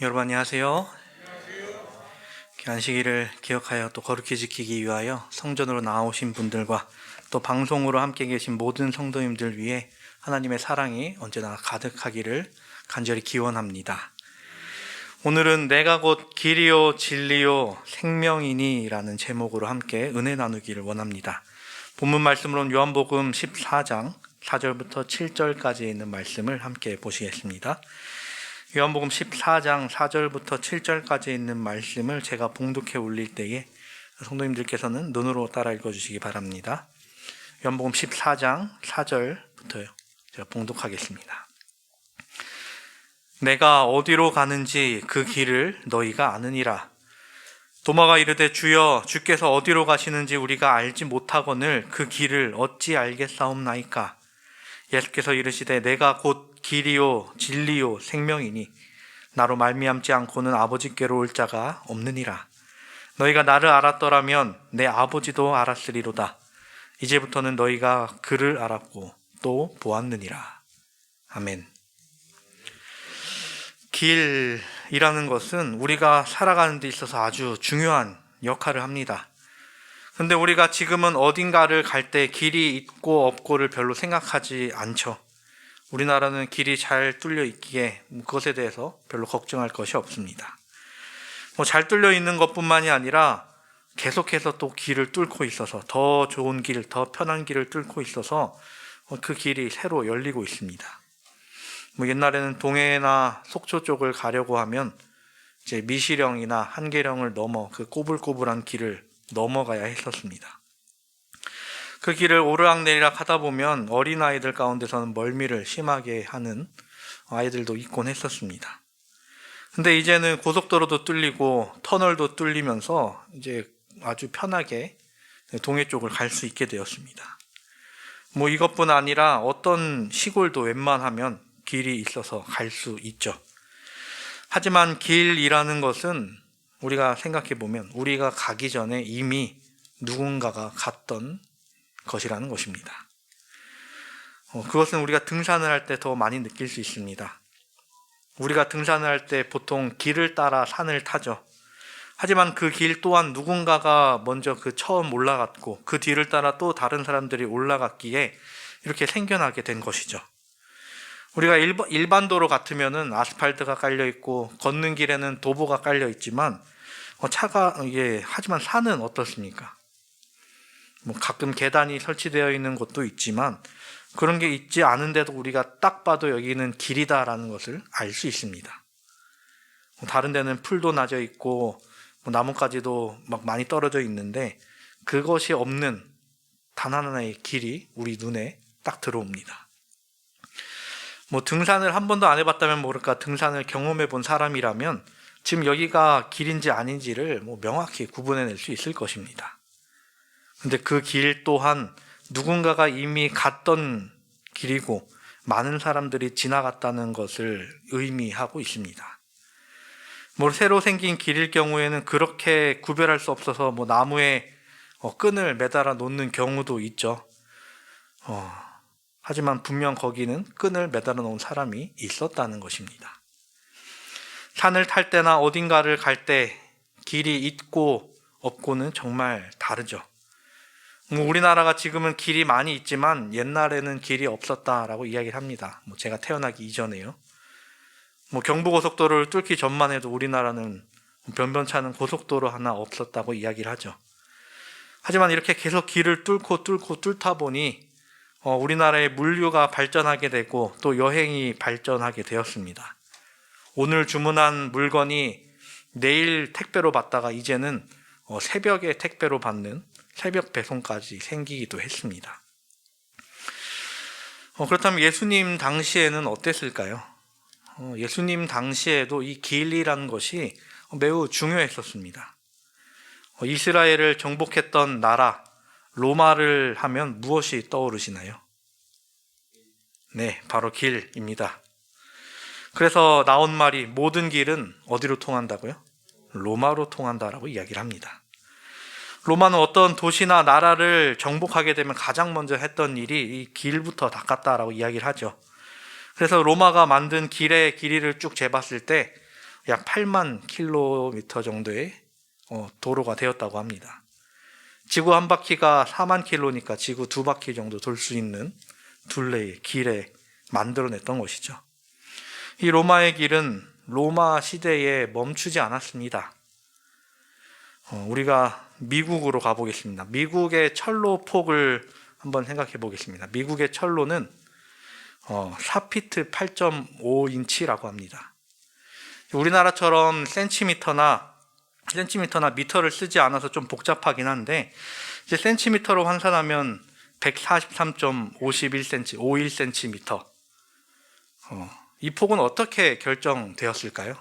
여러분 안녕하세요. 안식일을 기억하여 또 거룩히 지키기 위하여 성전으로 나오신 분들과 또 방송으로 함께 계신 모든 성도님들 위해 하나님의 사랑이 언제나 가득하기를 간절히 기원합니다. 오늘은 내가 곧 길이요 진리요 생명이니 라는 제목으로 함께 은혜 나누기를 원합니다. 본문 말씀으로는 요한복음 14장 4절부터 7절까지 있는 말씀을 함께 보시겠습니다. 요한복음 14장 4절부터 7절까지 있는 말씀을 제가 봉독해 올릴 때에 성도님들께서는 눈으로 따라 읽어주시기 바랍니다. 요한복음 14장 4절부터요. 제가 봉독하겠습니다. 내가 어디로 가는지 그 길을 너희가 아느니라. 도마가 이르되 주여 주께서 어디로 가시는지 우리가 알지 못하거늘 그 길을 어찌 알겠사옵나이까. 예수께서 이르시되 내가 곧 길이요 진리요 생명이니 나로 말미암지 않고는 아버지께로 올 자가 없느니라. 너희가 나를 알았더라면 내 아버지도 알았으리로다. 이제부터는 너희가 그를 알았고 또 보았느니라. 아멘. 길이라는 것은 우리가 살아가는 데 있어서 아주 중요한 역할을 합니다. 근데 우리가 지금은 어딘가를 갈 때 길이 있고 없고를 별로 생각하지 않죠. 우리나라는 길이 잘 뚫려 있기에 그것에 대해서 별로 걱정할 것이 없습니다. 잘 뚫려 있는 것뿐만이 아니라 계속해서 또 길을 뚫고 있어서 더 좋은 길, 더 편한 길을 뚫고 있어서 그 길이 새로 열리고 있습니다. 옛날에는 동해나 속초 쪽을 가려고 하면 이제 미시령이나 한계령을 넘어 그 꼬불꼬불한 길을 넘어가야 했었습니다. 그 길을 오르락내리락 하다 보면 어린아이들 가운데서는 멀미를 심하게 하는 아이들도 있곤 했었습니다. 근데 이제는 고속도로도 뚫리고 터널도 뚫리면서 이제 아주 편하게 동해 쪽을 갈 수 있게 되었습니다. 이것뿐 아니라 어떤 시골도 웬만하면 길이 있어서 갈 수 있죠. 하지만 길이라는 것은 우리가 생각해 보면 우리가 가기 전에 이미 누군가가 갔던 것이라는 것입니다. 그것은 우리가 등산을 할 때 더 많이 느낄 수 있습니다. 우리가 등산을 할 때 보통 길을 따라 산을 타죠. 하지만 그 길 또한 누군가가 먼저 처음 올라갔고 그 뒤를 따라 또 다른 사람들이 올라갔기에 이렇게 생겨나게 된 것이죠. 우리가 일반 도로 같으면은 아스팔트가 깔려 있고 걷는 길에는 도보가 깔려 있지만 하지만 산은 어떻습니까? 가끔 계단이 설치되어 있는 곳도 있지만 그런 게 있지 않은데도 우리가 딱 봐도 여기는 길이다라는 것을 알 수 있습니다. 다른 데는 풀도 나져 있고 나뭇가지도 막 많이 떨어져 있는데 그것이 없는 단 하나의 길이 우리 눈에 딱 들어옵니다. 등산을 한 번도 안 해봤다면 모를까 등산을 경험해 본 사람이라면 지금 여기가 길인지 아닌지를 명확히 구분해낼 수 있을 것입니다. 근데 그 길 또한 누군가가 이미 갔던 길이고 많은 사람들이 지나갔다는 것을 의미하고 있습니다. 새로 생긴 길일 경우에는 그렇게 구별할 수 없어서 나무에 끈을 매달아 놓는 경우도 있죠. 하지만 분명 거기는 끈을 매달아 놓은 사람이 있었다는 것입니다. 산을 탈 때나 어딘가를 갈 때 길이 있고 없고는 정말 다르죠. 우리나라가 지금은 길이 많이 있지만 옛날에는 길이 없었다라고 이야기를 합니다. 제가 태어나기 이전에요. 경부고속도로를 뚫기 전만 해도 우리나라는 변변찮은 고속도로 하나 없었다고 이야기를 하죠. 하지만 이렇게 계속 길을 뚫다 보니 우리나라의 물류가 발전하게 되고 또 여행이 발전하게 되었습니다. 오늘 주문한 물건이 내일 택배로 받다가 이제는 새벽에 택배로 받는 새벽 배송까지 생기기도 했습니다. 그렇다면 예수님 당시에는 어땠을까요? 예수님 당시에도 이 길이라는 것이 매우 중요했었습니다. 이스라엘을 정복했던 나라 로마를 하면 무엇이 떠오르시나요? 네, 바로 길입니다. 그래서 나온 말이 모든 길은 어디로 통한다고요? 로마로 통한다라고 이야기를 합니다. 로마는 어떤 도시나 나라를 정복하게 되면 가장 먼저 했던 일이 이 길부터 닦았다라고 이야기를 하죠. 그래서 로마가 만든 길의 길이를 쭉 재봤을 때 약 8만 킬로미터 정도의 도로가 되었다고 합니다. 지구 한 바퀴가 4만 킬로니까 지구 두 바퀴 정도 돌 수 있는 둘레의 길에 만들어냈던 것이죠. 이 로마의 길은 로마 시대에 멈추지 않았습니다. 우리가 미국으로 가보겠습니다. 미국의 철로 폭을 한번 생각해 보겠습니다. 미국의 철로는 4피트 8.5인치라고 합니다. 우리나라처럼 센티미터나 미터를 쓰지 않아서 좀 복잡하긴 한데, 이제 센티미터로 환산하면 143.51cm, 51cm. 이 폭은 어떻게 결정되었을까요?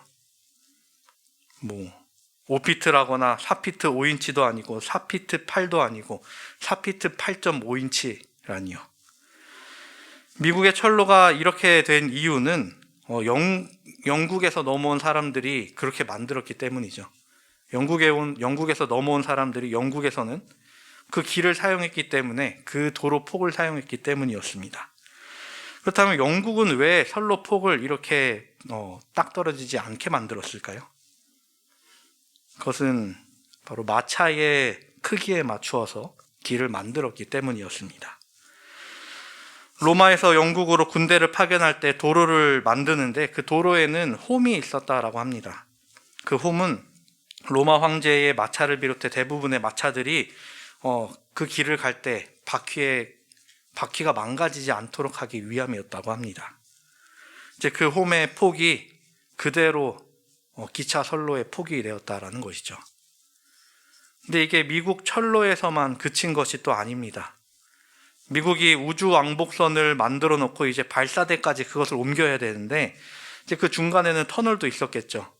5피트라거나 4피트 5인치도 아니고 4피트 8도 아니고 4피트 8.5인치라니요. 미국의 철로가 이렇게 된 이유는 영국에서 넘어온 사람들이 그렇게 만들었기 때문이죠. 영국에서 넘어온 사람들이 영국에서는 그 길을 사용했기 때문에, 그 도로 폭을 사용했기 때문이었습니다. 그렇다면 영국은 왜 선로 폭을 이렇게 딱 떨어지지 않게 만들었을까요? 그것은 바로 마차의 크기에 맞추어서 길을 만들었기 때문이었습니다. 로마에서 영국으로 군대를 파견할 때 도로를 만드는데 그 도로에는 홈이 있었다라고 합니다. 그 홈은 로마 황제의 마차를 비롯해 대부분의 마차들이 그 길을 갈 때 바퀴가 망가지지 않도록 하기 위함이었다고 합니다. 이제 그 홈의 폭이 그대로 기차 선로의 폭이 되었다라는 것이죠. 근데 이게 미국 철로에서만 그친 것이 또 아닙니다. 미국이 우주 왕복선을 만들어 놓고 이제 발사대까지 그것을 옮겨야 되는데, 이제 그 중간에는 터널도 있었겠죠.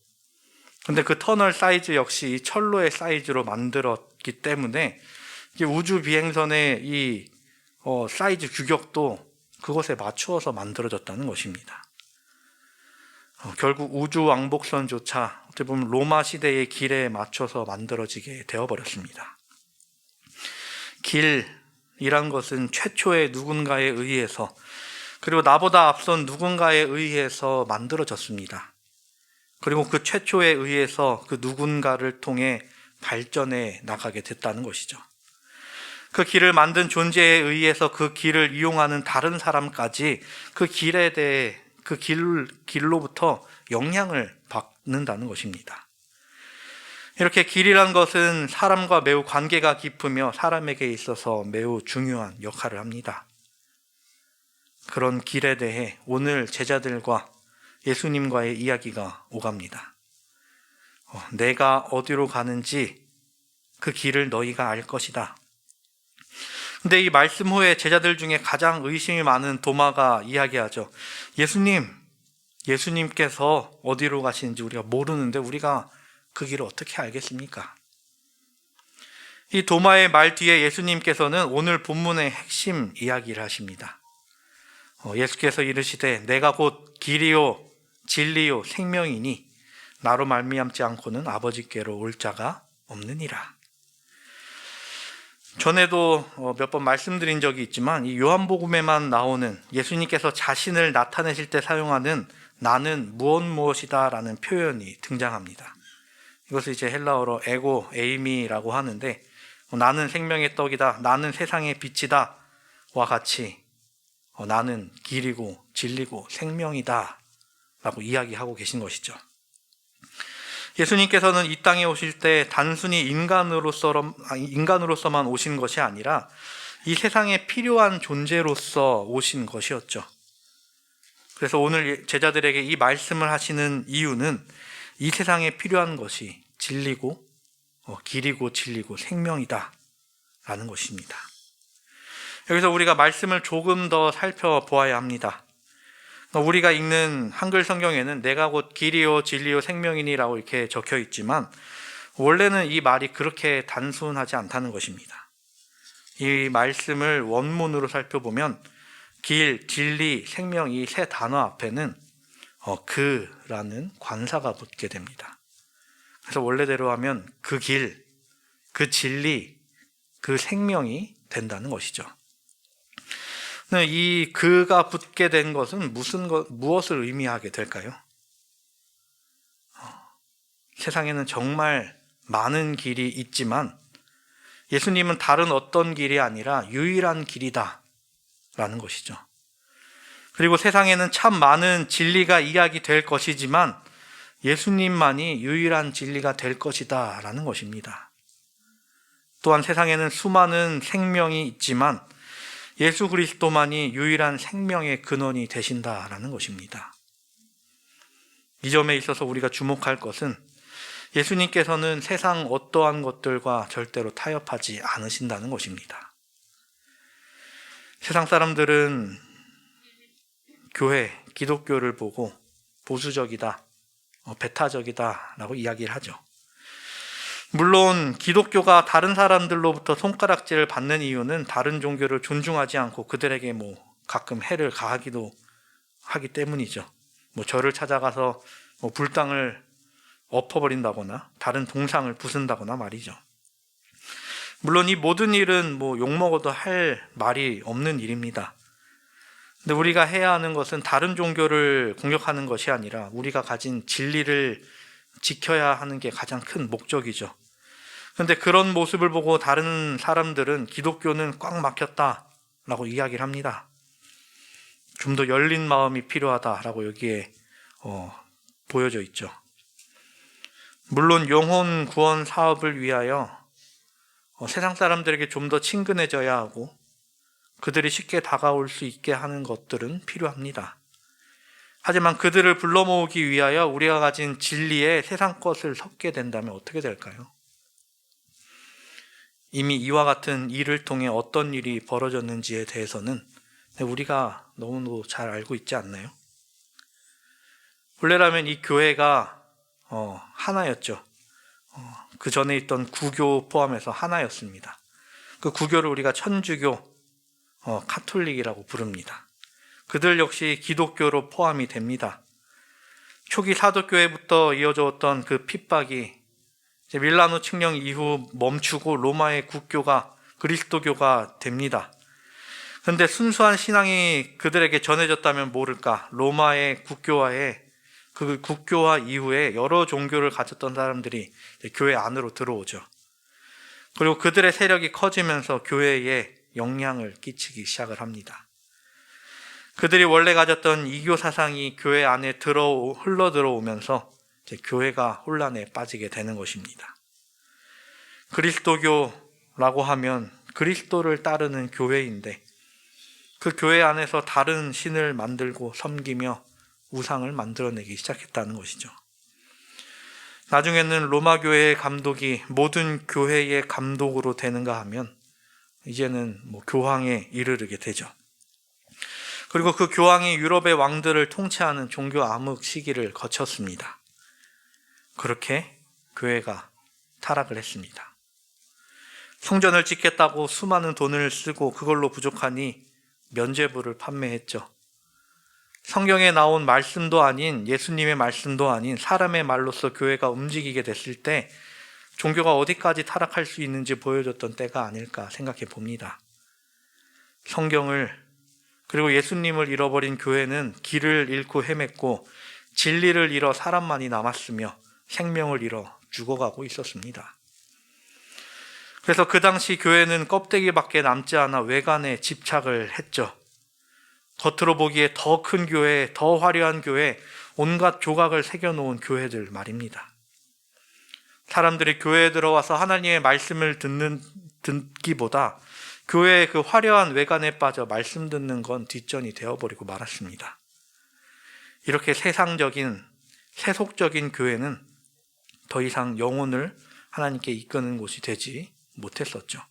근데 그 터널 사이즈 역시 이 철로의 사이즈로 만들었기 때문에 우주 비행선의 이 사이즈 규격도 그것에 맞추어서 만들어졌다는 것입니다. 결국 우주 왕복선조차 어떻게 보면 로마 시대의 길에 맞춰서 만들어지게 되어버렸습니다. 길이란 것은 최초의 누군가에 의해서, 그리고 나보다 앞선 누군가에 의해서 만들어졌습니다. 그리고 그 최초에 의해서 그 누군가를 통해 발전해 나가게 됐다는 것이죠. 그 길을 만든 존재에 의해서 그 길을 이용하는 다른 사람까지 그 길에 대해, 그 길로부터 영향을 받는다는 것입니다. 이렇게 길이란 것은 사람과 매우 관계가 깊으며 사람에게 있어서 매우 중요한 역할을 합니다. 그런 길에 대해 오늘 제자들과 예수님과의 이야기가 오갑니다. 내가 어디로 가는지 그 길을 너희가 알 것이다. 근데 이 말씀 후에 제자들 중에 가장 의심이 많은 도마가 이야기하죠. 예수님께서 어디로 가시는지 우리가 모르는데 우리가 그 길을 어떻게 알겠습니까? 이 도마의 말 뒤에 예수님께서는 오늘 본문의 핵심 이야기를 하십니다. 예수께서 이르시되 내가 곧 길이요 진리요 생명이니 나로 말미암지 않고는 아버지께로 올 자가 없느니라. 전에도 몇 번 말씀드린 적이 있지만 이 요한복음에만 나오는 예수님께서 자신을 나타내실 때 사용하는 나는 무엇이다 라는 표현이 등장합니다. 이것을 이제 헬라어로 에고 에이미라고 하는데, 나는 생명의 떡이다, 나는 세상의 빛이다 와 같이 나는 길이고 진리고 생명이다 라고 이야기하고 계신 것이죠. 예수님께서는 이 땅에 오실 때 단순히 인간으로서만 오신 것이 아니라 이 세상에 필요한 존재로서 오신 것이었죠. 그래서 오늘 제자들에게 이 말씀을 하시는 이유는 이 세상에 필요한 것이 진리고 길이고 진리고 생명이다 라는 것입니다. 여기서 우리가 말씀을 조금 더 살펴보아야 합니다. 우리가 읽는 한글 성경에는 내가 곧 길이요 진리요 생명이니라고 이렇게 적혀 있지만 원래는 이 말이 그렇게 단순하지 않다는 것입니다. 이 말씀을 원문으로 살펴보면 길, 진리, 생명 이 세 단어 앞에는 그라는 관사가 붙게 됩니다. 그래서 원래대로 하면 그 길, 그 진리, 그 생명이 된다는 것이죠. 이 그가 붙게 된 것은 무엇을 의미하게 될까요? 세상에는 정말 많은 길이 있지만 예수님은 다른 어떤 길이 아니라 유일한 길이다 라는 것이죠. 그리고 세상에는 참 많은 진리가 이야기될 것이지만 예수님만이 유일한 진리가 될 것이다 라는 것입니다. 또한 세상에는 수많은 생명이 있지만 예수 그리스도만이 유일한 생명의 근원이 되신다라는 것입니다. 이 점에 있어서 우리가 주목할 것은 예수님께서는 세상 어떠한 것들과 절대로 타협하지 않으신다는 것입니다. 세상 사람들은 교회, 기독교를 보고 보수적이다, 배타적이다 라고 이야기를 하죠. 물론 기독교가 다른 사람들로부터 손가락질을 받는 이유는 다른 종교를 존중하지 않고 그들에게 가끔 해를 가하기도 하기 때문이죠. 절을 찾아가서 불당을 엎어버린다거나 다른 동상을 부순다거나 말이죠. 물론 이 모든 일은 욕먹어도 할 말이 없는 일입니다. 근데 우리가 해야 하는 것은 다른 종교를 공격하는 것이 아니라 우리가 가진 진리를 지켜야 하는 게 가장 큰 목적이죠. 그런데 그런 모습을 보고 다른 사람들은 기독교는 꽉 막혔다라고 이야기를 합니다. 좀 더 열린 마음이 필요하다라고 여기에 보여져 있죠. 물론 영혼 구원 사업을 위하여 세상 사람들에게 좀 더 친근해져야 하고 그들이 쉽게 다가올 수 있게 하는 것들은 필요합니다. 하지만 그들을 불러 모으기 위하여 우리가 가진 진리에 세상 것을 섞게 된다면 어떻게 될까요? 이미 이와 같은 일을 통해 어떤 일이 벌어졌는지에 대해서는 우리가 너무도 잘 알고 있지 않나요? 원래라면 이 교회가 하나였죠. 그 전에 있던 구교 포함해서 하나였습니다. 그 구교를 우리가 천주교, 카톨릭이라고 부릅니다. 그들 역시 기독교로 포함이 됩니다. 초기 사도교회부터 이어져 왔던 그 핍박이 밀라노 칙령 이후 멈추고 로마의 국교가 그리스도교가 됩니다. 그런데 순수한 신앙이 그들에게 전해졌다면 모를까, 로마의 국교화에 그 국교화 이후에 여러 종교를 가졌던 사람들이 교회 안으로 들어오죠. 그리고 그들의 세력이 커지면서 교회에 영향을 끼치기 시작을 합니다. 그들이 원래 가졌던 이교 사상이 교회 안에 흘러 들어오면서 교회가 혼란에 빠지게 되는 것입니다. 그리스도교라고 하면 그리스도를 따르는 교회인데 그 교회 안에서 다른 신을 만들고 섬기며 우상을 만들어내기 시작했다는 것이죠. 나중에는 로마 교회의 감독이 모든 교회의 감독으로 되는가 하면 이제는 교황에 이르게 되죠. 그리고 그 교황이 유럽의 왕들을 통치하는 종교 암흑 시기를 거쳤습니다. 그렇게 교회가 타락을 했습니다. 성전을 짓겠다고 수많은 돈을 쓰고 그걸로 부족하니 면죄부를 판매했죠. 성경에 나온 말씀도 아닌 예수님의 말씀도 아닌 사람의 말로서 교회가 움직이게 됐을 때 종교가 어디까지 타락할 수 있는지 보여줬던 때가 아닐까 생각해 봅니다. 성경을 그리고 예수님을 잃어버린 교회는 길을 잃고 헤맸고 진리를 잃어 사람만이 남았으며 생명을 잃어 죽어가고 있었습니다. 그래서 그 당시 교회는 껍데기밖에 남지 않아 외관에 집착을 했죠. 겉으로 보기에 더 큰 교회, 더 화려한 교회, 온갖 조각을 새겨놓은 교회들 말입니다. 사람들이 교회에 들어와서 하나님의 말씀을 듣기보다 교회의 그 화려한 외관에 빠져 말씀 듣는 건 뒷전이 되어버리고 말았습니다. 이렇게 세상적인, 세속적인 교회는 더 이상 영혼을 하나님께 이끄는 곳이 되지 못했었죠.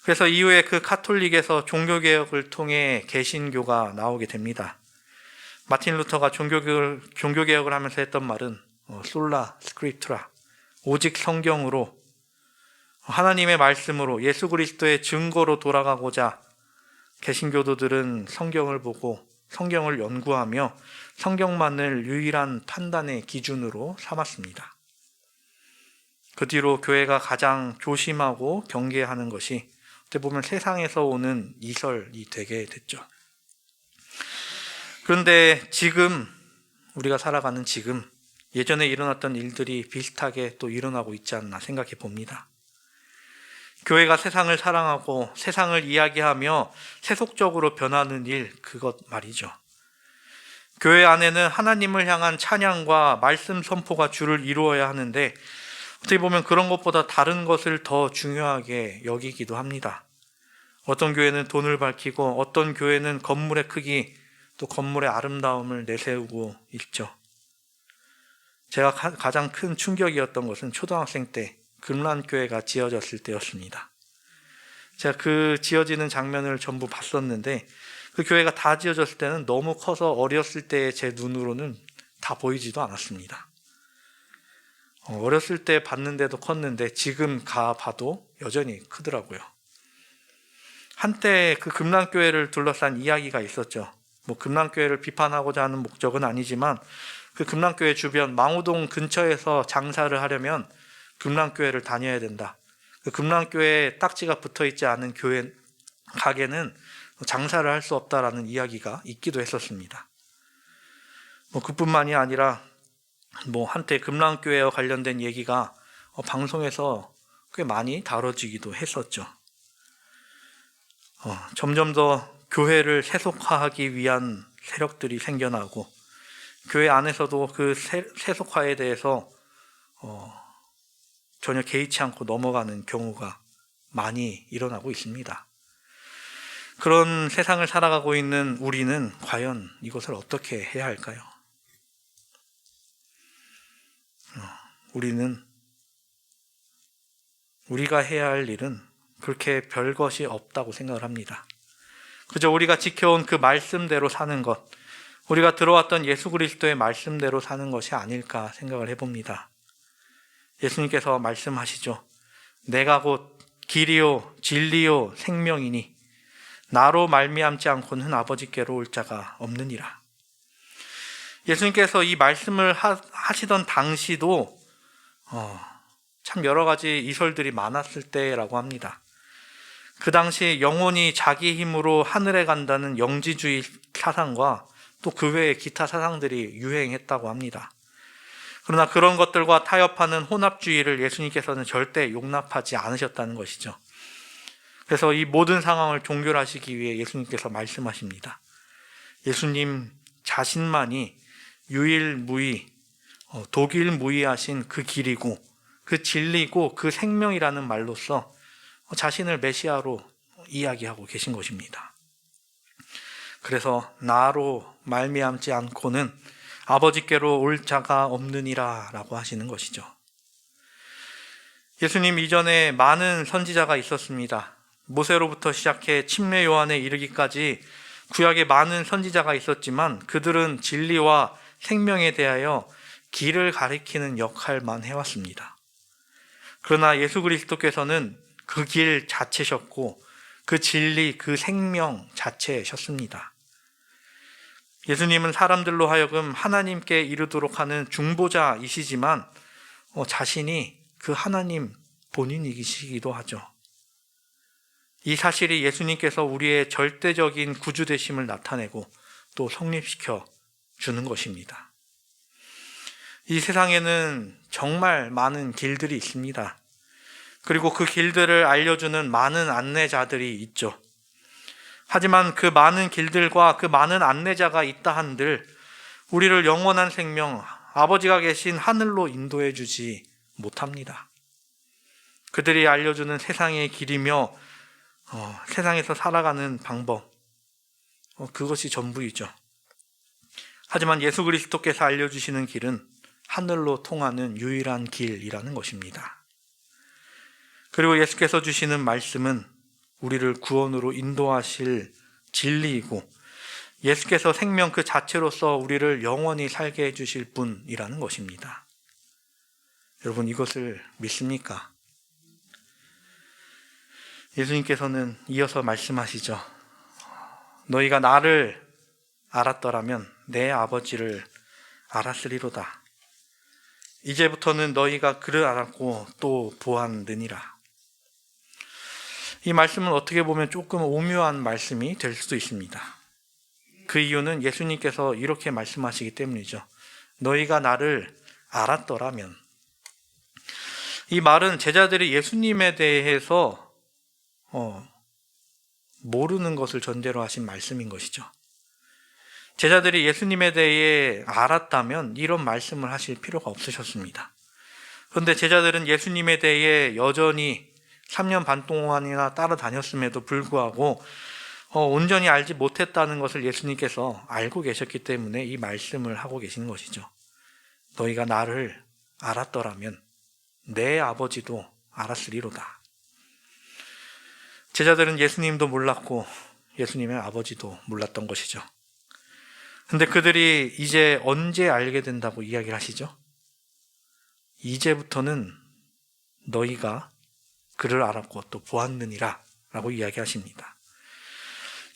그래서 이후에 그 카톨릭에서 종교개혁을 통해 개신교가 나오게 됩니다. 마틴 루터가 종교개혁을 하면서 했던 말은 솔라 스크립투라, 오직 성경으로 하나님의 말씀으로 예수 그리스도의 증거로 돌아가고자 개신교도들은 성경을 보고 성경을 연구하며 성경만을 유일한 판단의 기준으로 삼았습니다. 그 뒤로 교회가 가장 조심하고 경계하는 것이 어떻게 보면 세상에서 오는 이설이 되게 됐죠. 그런데 지금 우리가 살아가는 지금 예전에 일어났던 일들이 비슷하게 또 일어나고 있지 않나 생각해 봅니다. 교회가 세상을 사랑하고 세상을 이야기하며 세속적으로 변하는 일, 그것 말이죠. 교회 안에는 하나님을 향한 찬양과 말씀 선포가 주를 이루어야 하는데 어떻게 보면 그런 것보다 다른 것을 더 중요하게 여기기도 합니다. 어떤 교회는 돈을 밝히고 어떤 교회는 건물의 크기, 또 건물의 아름다움을 내세우고 있죠. 제가 가장 큰 충격이었던 것은 초등학생 때 금란교회가 지어졌을 때였습니다. 제가 그 지어지는 장면을 전부 봤었는데 그 교회가 다 지어졌을 때는 너무 커서 어렸을 때의 제 눈으로는 다 보이지도 않았습니다. 어렸을 때 봤는데도 컸는데 지금 가봐도 여전히 크더라고요. 한때 그 금란교회를 둘러싼 이야기가 있었죠. 금란교회를 비판하고자 하는 목적은 아니지만 그 금란교회 주변 망우동 근처에서 장사를 하려면 금란교회를 다녀야 된다. 그 금란교회에 딱지가 붙어있지 않은 교회 가게는 장사를 할 수 없다라는 이야기가 있기도 했었습니다. 그뿐만이 아니라 한때 금란교회와 관련된 얘기가 방송에서 꽤 많이 다뤄지기도 했었죠. 점점 더 교회를 세속화하기 위한 세력들이 생겨나고 교회 안에서도 그 세속화에 대해서 전혀 개의치 않고 넘어가는 경우가 많이 일어나고 있습니다. 그런 세상을 살아가고 있는 우리는 과연 이것을 어떻게 해야 할까요? 우리가 해야 할 일은 그렇게 별것이 없다고 생각을 합니다. 그저 우리가 지켜온 그 말씀대로 사는 것, 우리가 들어왔던 예수 그리스도의 말씀대로 사는 것이 아닐까 생각을 해봅니다. 예수님께서 말씀하시죠. 내가 곧 길이요 진리요 생명이니 나로 말미암지 않고는 아버지께로 올 자가 없느니라. 예수님께서 이 말씀을 하시던 당시도 참 여러 가지 이설들이 많았을 때라고 합니다. 그 당시 영혼이 자기 힘으로 하늘에 간다는 영지주의 사상과 또 그 외의 기타 사상들이 유행했다고 합니다. 그러나 그런 것들과 타협하는 혼합주의를 예수님께서는 절대 용납하지 않으셨다는 것이죠. 그래서 이 모든 상황을 종결하시기 위해 예수님께서 말씀하십니다. 예수님 자신만이 유일무이, 독일무이하신 그 길이고 그 진리고 그 생명이라는 말로써 자신을 메시아로 이야기하고 계신 것입니다. 그래서 나로 말미암지 않고는 아버지께로 올 자가 없느니라 라고 하시는 것이죠. 예수님 이전에 많은 선지자가 있었습니다. 모세로부터 시작해 침례 요한에 이르기까지 구약에 많은 선지자가 있었지만 그들은 진리와 생명에 대하여 길을 가리키는 역할만 해왔습니다. 그러나 예수 그리스도께서는 그 길 자체셨고 그 진리, 그 생명 자체셨습니다. 예수님은 사람들로 하여금 하나님께 이르도록 하는 중보자이시지만 자신이 그 하나님 본인이시기도 하죠. 이 사실이 예수님께서 우리의 절대적인 구주되심을 나타내고 또 성립시켜 주는 것입니다. 이 세상에는 정말 많은 길들이 있습니다. 그리고 그 길들을 알려주는 많은 안내자들이 있죠. 하지만 그 많은 길들과 그 많은 안내자가 있다 한들 우리를 영원한 생명, 아버지가 계신 하늘로 인도해 주지 못합니다. 그들이 알려주는 세상의 길이며 세상에서 살아가는 방법, 그것이 전부이죠. 하지만 예수 그리스도께서 알려주시는 길은 하늘로 통하는 유일한 길이라는 것입니다. 그리고 예수께서 주시는 말씀은 우리를 구원으로 인도하실 진리이고 예수께서 생명 그 자체로서 우리를 영원히 살게 해주실 분이라는 것입니다. 여러분 이것을 믿습니까? 예수님께서는 이어서 말씀하시죠. 너희가 나를 알았더라면 내 아버지를 알았으리로다. 이제부터는 너희가 그를 알았고 또 보았느니라. 이 말씀은 어떻게 보면 조금 오묘한 말씀이 될 수도 있습니다. 그 이유는 예수님께서 이렇게 말씀하시기 때문이죠. 너희가 나를 알았더라면. 이 말은 제자들이 예수님에 대해서 모르는 것을 전제로 하신 말씀인 것이죠. 제자들이 예수님에 대해 알았다면 이런 말씀을 하실 필요가 없으셨습니다. 그런데 제자들은 예수님에 대해 여전히 3년 반 동안이나 따라다녔음에도 불구하고 온전히 알지 못했다는 것을 예수님께서 알고 계셨기 때문에 이 말씀을 하고 계시는 것이죠. 너희가 나를 알았더라면 내 아버지도 알았으리로다. 제자들은 예수님도 몰랐고 예수님의 아버지도 몰랐던 것이죠. 근데 그들이 이제 언제 알게 된다고 이야기를 하시죠? 이제부터는 너희가 그를 알았고 또 보았느니라 라고 이야기하십니다.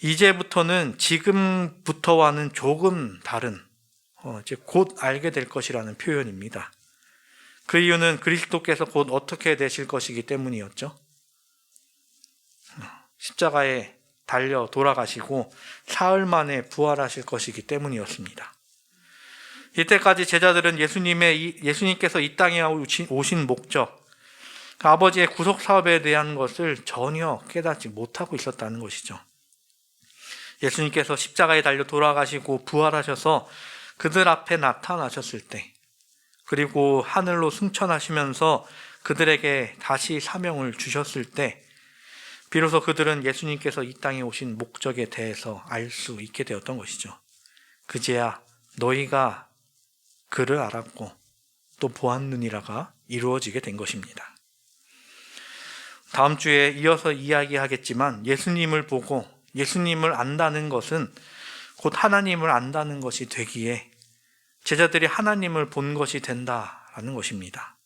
이제부터는 지금부터와는 조금 다른 이제 곧 알게 될 것이라는 표현입니다. 그 이유는 그리스도께서 곧 어떻게 되실 것이기 때문이었죠. 십자가에 달려 돌아가시고 사흘 만에 부활하실 것이기 때문이었습니다. 이때까지 제자들은 예수님께서 이 땅에 오신 목적, 아버지의 구속 사업에 대한 것을 전혀 깨닫지 못하고 있었다는 것이죠. 예수님께서 십자가에 달려 돌아가시고 부활하셔서 그들 앞에 나타나셨을 때, 그리고 하늘로 승천하시면서 그들에게 다시 사명을 주셨을 때 비로소 그들은 예수님께서 이 땅에 오신 목적에 대해서 알 수 있게 되었던 것이죠. 그제야 너희가 그를 알았고 또 보았느니라가 이루어지게 된 것입니다. 다음 주에 이어서 이야기하겠지만 예수님을 보고 예수님을 안다는 것은 곧 하나님을 안다는 것이 되기에 제자들이 하나님을 본 것이 된다라는 것입니다.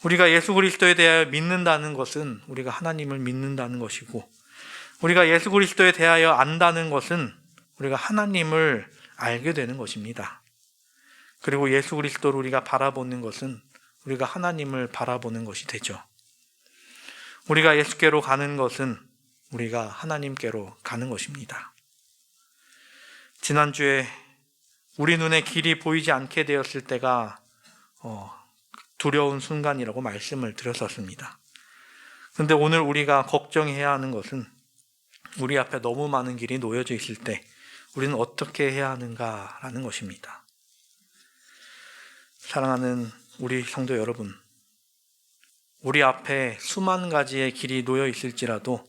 우리가 예수 그리스도에 대하여 믿는다는 것은 우리가 하나님을 믿는다는 것이고, 우리가 예수 그리스도에 대하여 안다는 것은 우리가 하나님을 알게 되는 것입니다. 그리고 예수 그리스도를 우리가 바라보는 것은 우리가 하나님을 바라보는 것이 되죠. 우리가 예수께로 가는 것은 우리가 하나님께로 가는 것입니다. 지난주에 우리 눈에 길이 보이지 않게 되었을 때가 두려운 순간이라고 말씀을 드렸었습니다. 그런데 오늘 우리가 걱정해야 하는 것은 우리 앞에 너무 많은 길이 놓여져 있을 때 우리는 어떻게 해야 하는가라는 것입니다. 사랑하는 우리 성도 여러분, 우리 앞에 수만 가지의 길이 놓여 있을지라도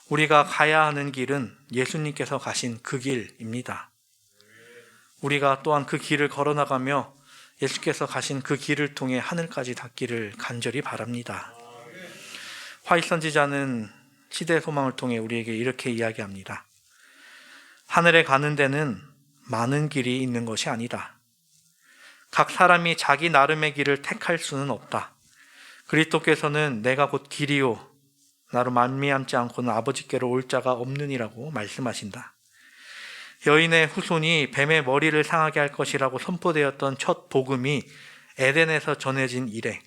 우리가 가야 하는 길은 예수님께서 가신 그 길입니다. 우리가 또한 그 길을 걸어나가며 예수께서 가신 그 길을 통해 하늘까지 닿기를 간절히 바랍니다. 화이트 선지자는 시대의 소망을 통해 우리에게 이렇게 이야기합니다. 하늘에 가는 데는 많은 길이 있는 것이 아니다. 각 사람이 자기 나름의 길을 택할 수는 없다. 그리스도께서는 내가 곧 길이요 나로 말미암지 않고는 아버지께로 올 자가 없느니라고 말씀하신다. 여인의 후손이 뱀의 머리를 상하게 할 것이라고 선포되었던 첫 복음이 에덴에서 전해진 이래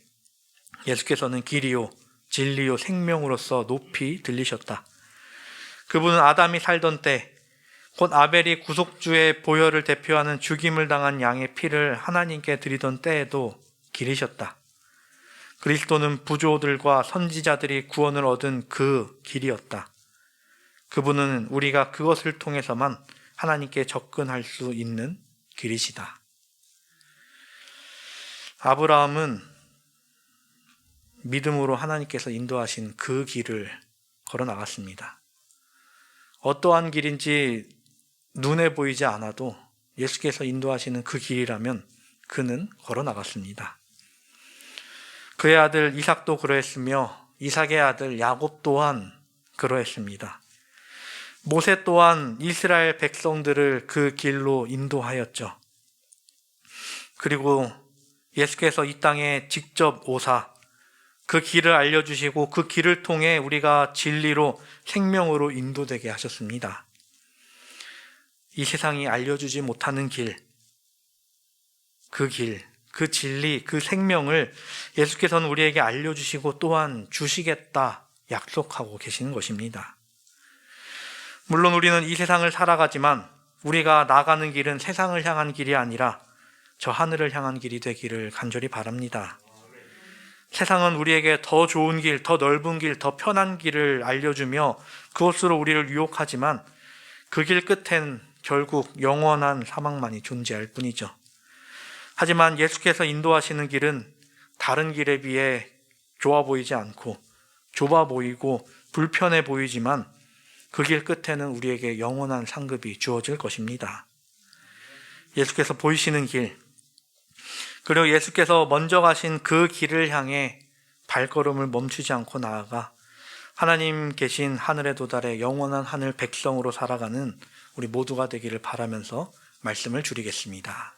예수께서는 길이요 진리요 생명으로서 높이 들리셨다. 그분은 아담이 살던 때 곧 아벨이 구속주의 보혈을 대표하는 죽임을 당한 양의 피를 하나님께 드리던 때에도 길이셨다. 그리스도는 부조들과 선지자들이 구원을 얻은 그 길이었다. 그분은 우리가 그것을 통해서만 하나님께 접근할 수 있는 길이시다. 아브라함은 믿음으로 하나님께서 인도하신 그 길을 걸어 나갔습니다. 어떠한 길인지 눈에 보이지 않아도 예수께서 인도하시는 그 길이라면 그는 걸어 나갔습니다. 그의 아들 이삭도 그러했으며 이삭의 아들 야곱 또한 그러했습니다. 모세 또한 이스라엘 백성들을 그 길로 인도하였죠. 그리고 예수께서 이 땅에 직접 오사 그 길을 알려주시고 그 길을 통해 우리가 진리로 생명으로 인도되게 하셨습니다. 이 세상이 알려주지 못하는 길, 그 진리, 그 생명을 예수께서는 우리에게 알려주시고 또한 주시겠다 약속하고 계시는 것입니다. 물론 우리는 이 세상을 살아가지만 우리가 나가는 길은 세상을 향한 길이 아니라 저 하늘을 향한 길이 되기를 간절히 바랍니다. 세상은 우리에게 더 좋은 길, 더 넓은 길, 더 편한 길을 알려주며 그것으로 우리를 유혹하지만 그 길 끝엔 결국 영원한 사망만이 존재할 뿐이죠. 하지만 예수께서 인도하시는 길은 다른 길에 비해 좋아 보이지 않고 좁아 보이고 불편해 보이지만 그 길 끝에는 우리에게 영원한 상급이 주어질 것입니다. 예수께서 보이시는 길, 그리고 예수께서 먼저 가신 그 길을 향해 발걸음을 멈추지 않고 나아가 하나님 계신 하늘에 도달해 영원한 하늘 백성으로 살아가는 우리 모두가 되기를 바라면서 말씀을 줄이겠습니다.